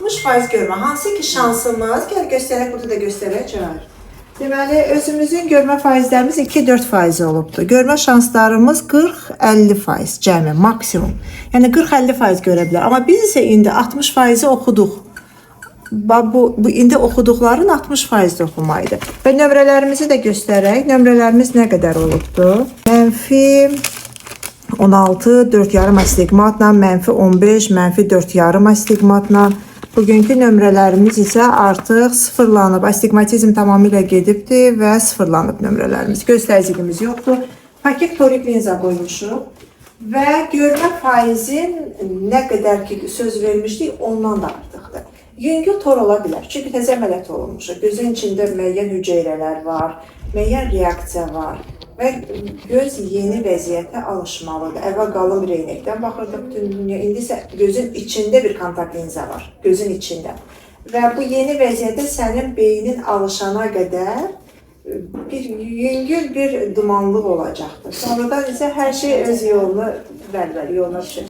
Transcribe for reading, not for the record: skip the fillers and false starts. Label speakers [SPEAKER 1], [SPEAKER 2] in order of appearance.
[SPEAKER 1] 60% görmə. Hansı ki şansımız, gəl göstərək, burada da göstərəcək. Deməli, özümüzün görmə faizlərimiz 2-4% olubdur. Görmə şanslarımız 40-50% cəmi, maksimum. Yəni 40-50% görə bilər. Amma biz isə indi 60%-i oxuduq. Bu indi oxuduqların 60% oxumaydı. Və nömrələrimizi də göstərək. Nömrələrimiz nə qədər olubdur? Mənfi 16, 4,5 astigmatla, mənfi 15, mənfi 4,5 astigmatla. Bugünkü nömrələrimiz isə artıq sıfırlanıb. Astigmatizm tamamilə gedibdir və sıfırlanıb nömrələrimiz. Göstəriciliyimiz yoxdur. Paket torik linza qoymuşuq. Və görmə faizin nə qədər ki söz vermişdik, ondan da artıqdır. Yüngül tor ola bilər. Çünki təzə əməliyyat olunmuşuq. Gözün içində müəyyən hüceyrələr var, müəyyən reaksiya var. Və göz yeni vəziyyətə alışmalıdır. Əvvəl qalın reynəkdən baxırdıq bütün dünya. İndi isə gözün içində bir kontakt linza var. Gözün içində. Və bu yeni vəziyyətə sənin beynin alışana qədər bir yüngül bir dumanlıq olacaqdır. Sonradan isə hər şey öz yoluna düşür.